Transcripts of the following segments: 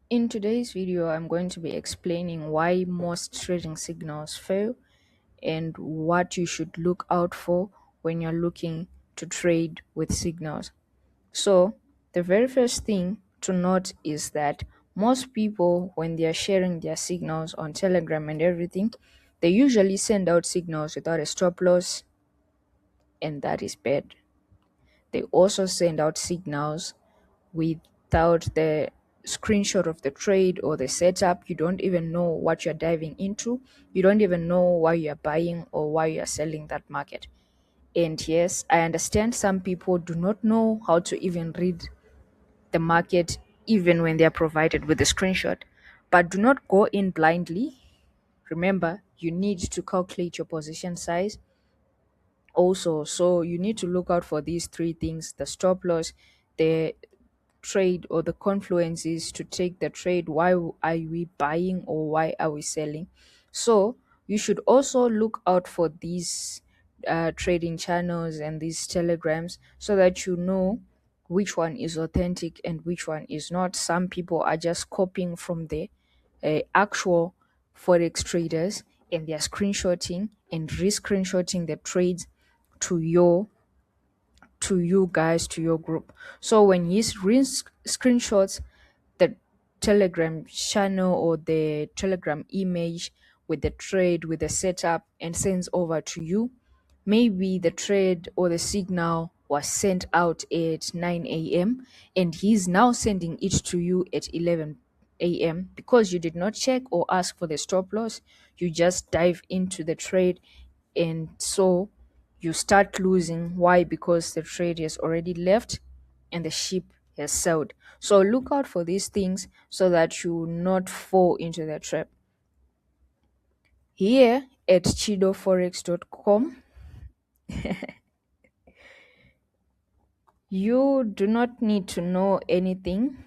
In today's video, I'm going to be explaining why most trading signals fail and what you should look out for when you're looking to trade with signals. So, the very first thing to note is that most people, when they are sharing their signals on Telegram and everything, they usually send out signals without a stop loss, and that is bad. They also send out signals without the screenshot of the trade or the setup. You don't even know what you're diving into. You don't even know why you're buying or why you're selling that market. And yes, I understand some people do not know how to even read the market even when they are provided with the screenshot. But do not go in blindly. Remember, you need to calculate your position size also. So you need to look out for these three things: the stop loss, the trade or the confluences to take the trade. Why are we buying or why are we selling? So you should also look out for these trading channels and these telegrams so that you know which one is authentic and which one is not. Some people are just copying from the actual forex traders, and they're screenshotting and re-screenshotting the trades to you guys, to your group. So when he screenshots the Telegram channel or the Telegram image with the trade, with the setup, and sends over to you, maybe the trade or the signal was sent out at 9 a.m. and he's now sending it to you at 11 a.m. because you did not check or ask for the stop loss. You just dive into the trade, and so you start losing. Why? Because the trade has already left and the ship has sailed. So look out for these things so that you not fall into the trap. Here at chidoforex.com, you do not need to know anything.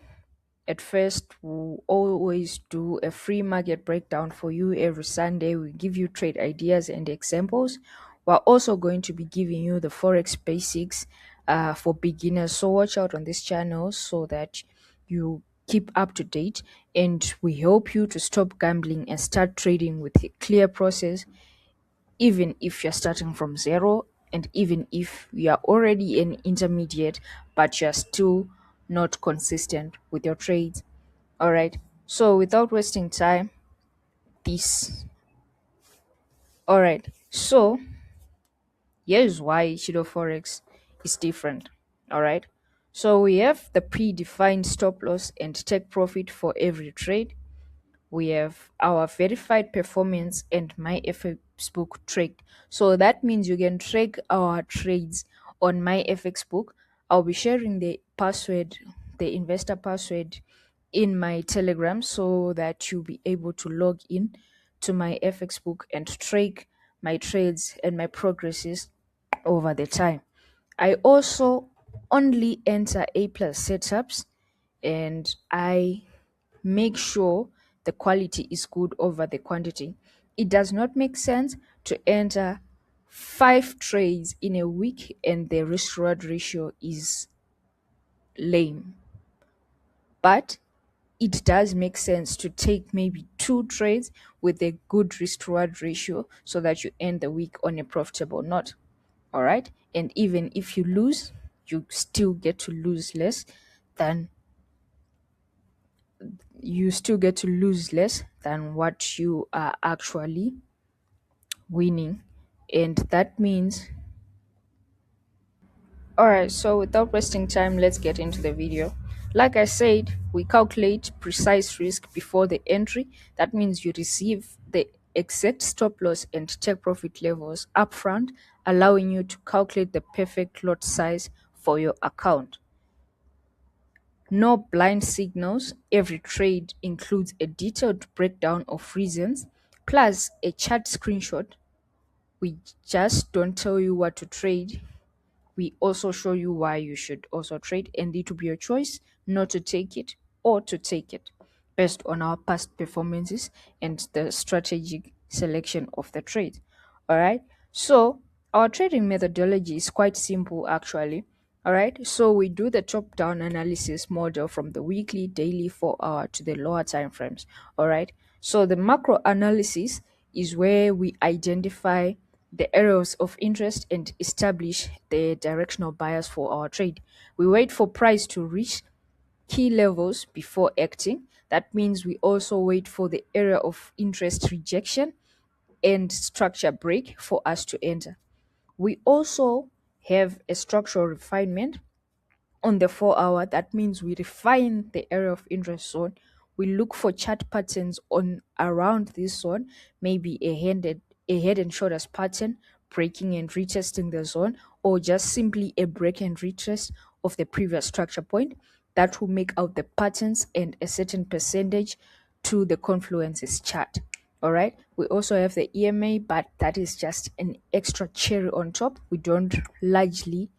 At first, we always do a free market breakdown for you every Sunday. We give you trade ideas and examples. We're also going to be giving you the Forex basics for beginners. So watch out on this channel so that you keep up to date, and we help you to stop gambling and start trading with a clear process, even if you're starting from zero, and even if you are already an intermediate but you're still not consistent with your trades. All right, so without wasting time, this all right, so here's why Chido Forex is different. All right, so we have the predefined stop loss and take profit for every trade. We have our verified performance and my FX book tracked. So that means you can track our trades on my FX book. I'll be sharing the password, the investor password, in my Telegram so that you'll be able to log in to my FX book and track my trades and my progresses over the time. I also only enter A plus setups, and I make sure the quality is good over the quantity. It does not make sense to enter 5 trades in a week and the risk reward ratio is lame. But it does make sense to take maybe 2 trades with a good risk reward ratio so that you end the week on a profitable note. All right. And even if you lose, you still get to lose less than what you are actually winning. And that means, all right, so without wasting time, let's get into the video. Like I said, we calculate precise risk before the entry. That means you receive the exact stop loss and take profit levels upfront, allowing you to calculate the perfect lot size for your account. No blind signals. Every trade includes a detailed breakdown of reasons plus a chart screenshot. We just don't tell you what to trade. We also show you why you should also trade, and it will be your choice not to take it or to take it based on our past performances and the strategic selection of the trade. All right. So our trading methodology is quite simple actually. All right, so we do the top down analysis model from the weekly, daily, 4 hour to the lower time frames. All right, so the macro analysis is where we identify the areas of interest and establish the directional bias for our trade. We wait for price to reach key levels before acting. That means we also wait for the area of interest rejection and structure break for us to enter. We also have a structural refinement on the 4 hour. That means we refine the area of interest zone. We look for chart patterns on around this zone, maybe a head and shoulders pattern breaking and retesting the zone, or just simply a break and retest of the previous structure point. That will make out the patterns and a certain percentage to the confluences chart. All right, we also have the EMA, but that is just an extra cherry on top. We don't largely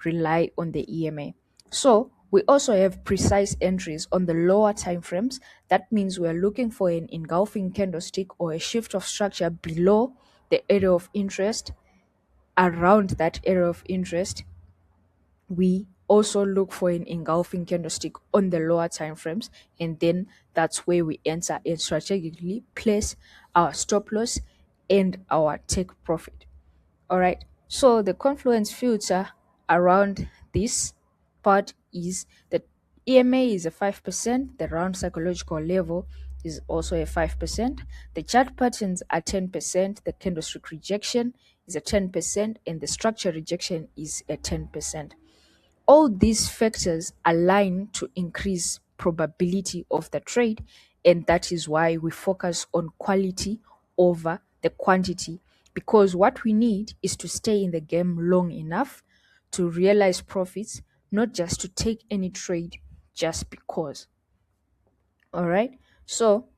rely on the EMA. So we also have precise entries on the lower time frames. That means we are looking for an engulfing candlestick or a shift of structure below the area of interest. Around that area of interest, we also look for an engulfing candlestick on the lower time frames, and then that's where we enter and strategically place our stop loss and our take profit. All right. So the confluence filter around this part is that EMA is a 5%, the round psychological level is also a 5%, the chart patterns are 10%, the candlestick rejection is a 10%, and the structure rejection is a 10%. All these factors align to increase probability of the trade, and that is why we focus on quality over the quantity, because what we need is to stay in the game long enough to realize profits, not just to take any trade just because. All right, so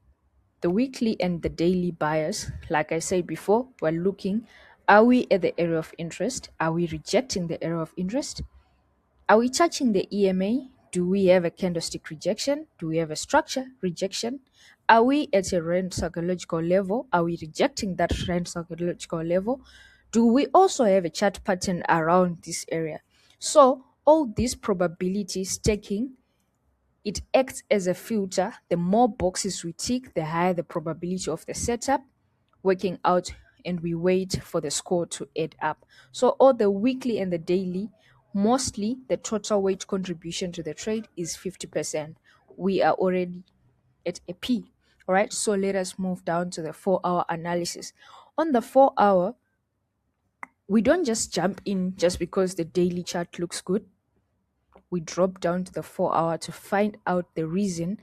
the weekly and the daily buyers, like I said before, we're looking, are we at the area of interest? Are we rejecting the area of interest? Are we touching the EMA? Do we have a candlestick rejection? Do we have a structure rejection? Are we at a rand psychological level? Are we rejecting that rand psychological level? Do we also have a chart pattern around this area? So all these probability staking, it acts as a filter. The more boxes we tick, the higher the probability of the setup working out, and we wait for the score to add up. So all the weekly and the daily, mostly the total weight contribution to the trade is 50%. We are already at a P. All right, so let us move down to the 4 hour analysis. On the 4 hour, we don't just jump in just because the daily chart looks good. We drop down to the 4 hour to find out the reason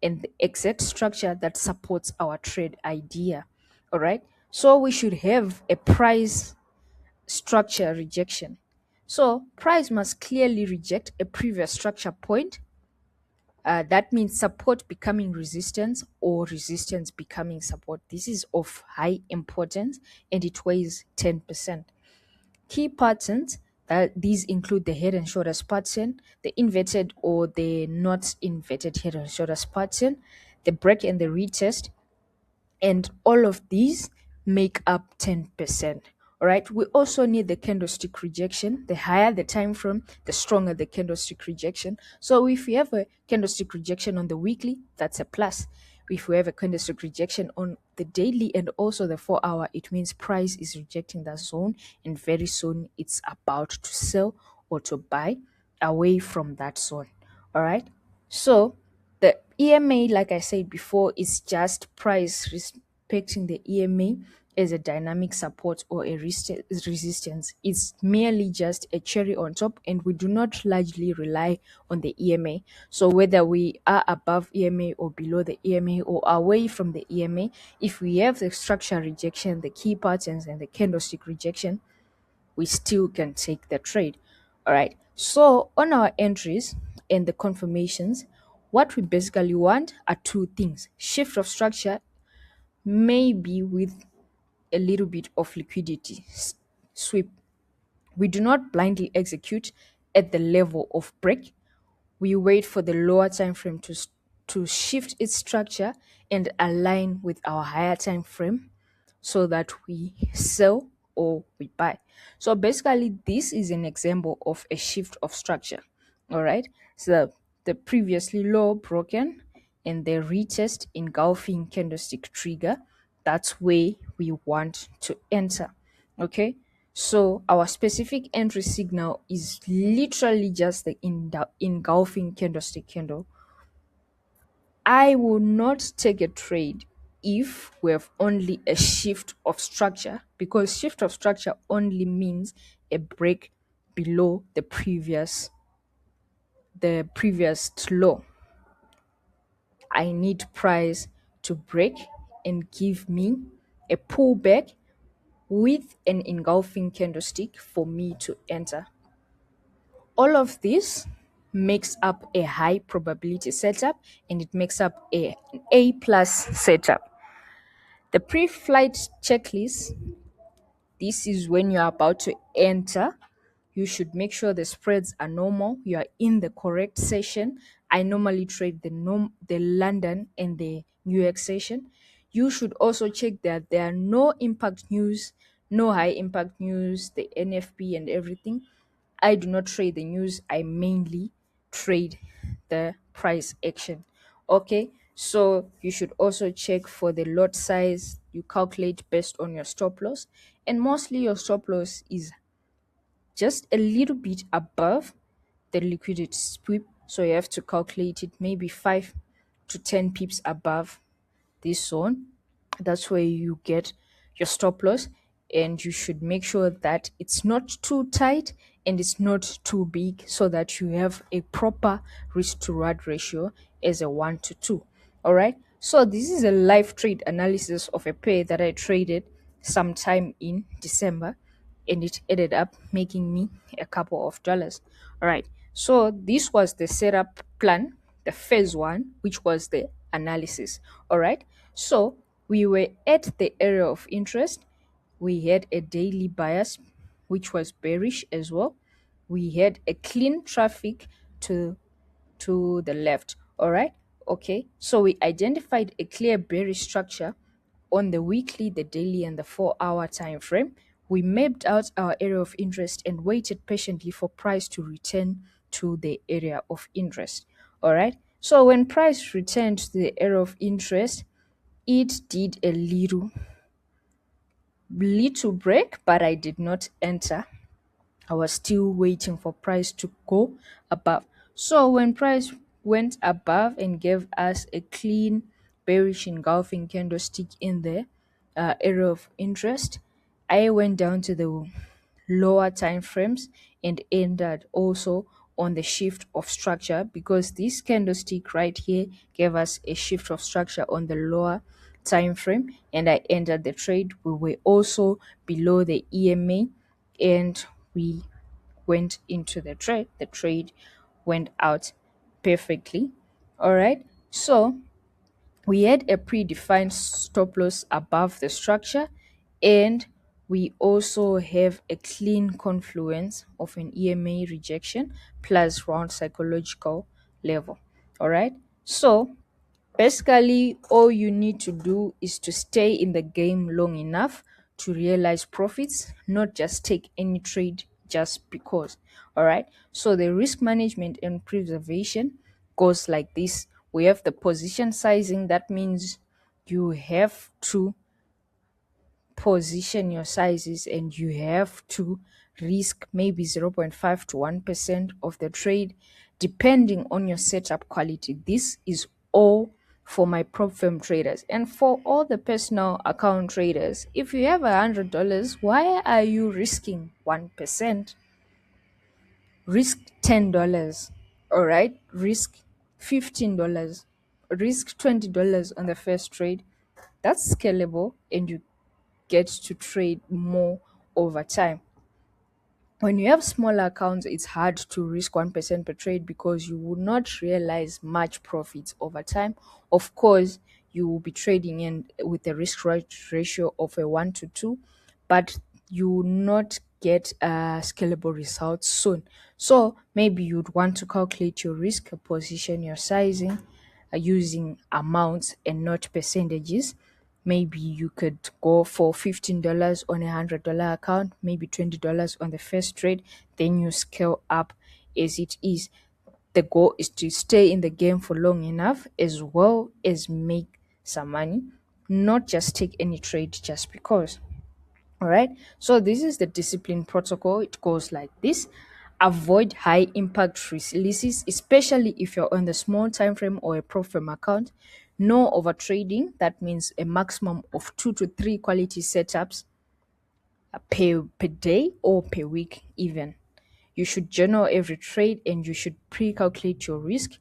and the exact structure that supports our trade idea. All right. So we should have a price structure rejection. So price must clearly reject a previous structure point. That means support becoming resistance or resistance becoming support. This is of high importance and it weighs 10%. Key patterns, these include the head and shoulders pattern, the inverted or the not inverted head and shoulders pattern, the break and the retest, and all of these make up 10%. All right, we also need the candlestick rejection. The higher the time frame, the stronger the candlestick rejection. So if we have a candlestick rejection on the weekly, that's a plus. If we have a candlestick rejection on the daily and also the 4 hour, it means price is rejecting that zone, and very soon it's about to sell or to buy away from that zone. All right, so the EMA, like I said before, is just price respecting the EMA as a dynamic support or a resistance. It's merely just a cherry on top, and we do not largely rely on the EMA. So whether we are above EMA or below the EMA or away from the EMA, if we have the structure rejection, the key patterns, and the candlestick rejection, we still can take the trade. All right. So on our entries and the confirmations, what we basically want are two things: shift of structure, maybe with a little bit of liquidity sweep. We do not blindly execute at the level of break. We wait for the lower time frame to shift its structure and align with our higher time frame so that we sell or we buy. So basically, this is an example of a shift of structure. All right. So the previously low broken and the retest engulfing candlestick trigger, that's where we want to enter. Okay. So our specific entry signal is literally just the engulfing candlestick candle. I will not take a trade if we have only a shift of structure, because shift of structure only means a break below the previous low. I need price to break and give me a pullback with an engulfing candlestick for me to enter. All of this makes up a high probability setup, and it makes up an A plus setup. The pre-flight checklist, this is when you're about to enter. You should make sure the spreads are normal. You are in the correct session. I normally trade the London and the New York session. You should also check that there are no impact news, no high impact news, the NFP and everything. I do not trade the news. I mainly trade the price action. Okay, so you should also check for the lot size. You calculate based on your stop loss, and mostly your stop loss is just a little bit above the liquidity sweep. So you have to calculate it maybe 5 to 10 pips above this zone. That's where you get your stop loss, and you should make sure that it's not too tight and it's not too big, so that you have a proper risk to reward ratio as a 1 to 2. All right, so this is a live trade analysis of a pair that I traded sometime in December, and it ended up making me a couple of dollars. All right, so this was the setup plan, the phase one, which was the analysis. All right, so we were at the area of interest. We had a daily bias, which was bearish as well. We had a clean traffic to the left. All right. Okay. So we identified a clear bearish structure on the weekly, the daily, and the 4-hour time frame. We mapped out our area of interest and waited patiently for price to return to the area of interest. All right. So when price returned to the area of interest, it did a little break, but I did not enter. I was still waiting for price to go above. So when price went above and gave us a clean bearish engulfing candlestick in the area of interest, I went down to the lower time frames and ended also on the shift of structure, because this candlestick right here gave us a shift of structure on the lower time frame, and I entered the trade. We were also below the EMA, and we went into the trade. The trade went out perfectly. All right, so we had a predefined stop loss above the structure, and we also have a clean confluence of an EMA rejection plus round psychological level. All right, so basically all you need to do is to stay in the game long enough to realize profits, not just take any trade just because. All right, so the risk management and preservation goes like this. We have the position sizing. That means you have to position your sizes, and you have to risk maybe 0.5 to 1% of the trade depending on your setup quality. This is all for my prop firm traders, and for all the personal account traders. If you have $100, why are you risking 1%? Risk $10. All right, risk $15, risk $20 on the first trade. That's scalable, and you get to trade more over time. When you have smaller accounts, it's hard to risk 1% per trade, because you will not realize much profits over time. Of course, you will be trading in with a risk ratio of a 1 to 2, but you will not get scalable results soon. So maybe you'd want to calculate your risk, position your sizing using amounts and not percentages. Maybe you could go for $15 on $100 account, maybe $20 on the first trade, then you scale up as it is. The goal is to stay in the game for long enough as well as make some money, not just take any trade just because. All right. So this is the discipline protocol. It goes like this. Avoid high impact releases, especially if you're on the small time frame or a pro firm account. No over trading. That means a maximum of 2 to 3 quality setups per day or per week even. You should journal every trade and you should pre-calculate your risk.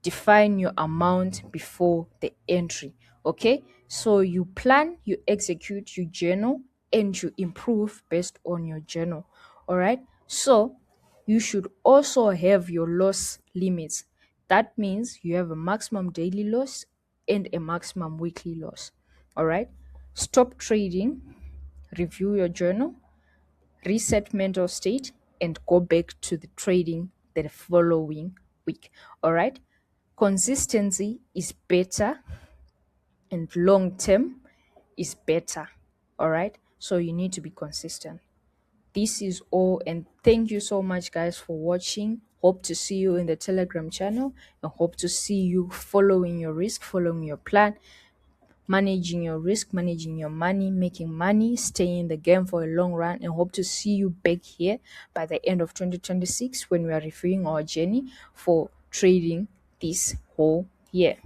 Define your amount before the entry. Okay? So you plan, you execute, you journal, and you improve based on your journal. All right? So you should also have your loss limits. That means you have a maximum daily loss and a maximum weekly loss. All right? Stop trading, review your journal, reset mental state, and go back to the trading the following week. All right. Consistency is better and long term is better. All right. So you need to be consistent. This is all, and thank you so much, guys, for watching. Hope to see you in the Telegram channel and hope to see you following your risk, following your plan, managing your risk, managing your money, making money, staying in the game for a long run, and hope to see you back here by the end of 2026 when we are reviewing our journey for trading this whole year.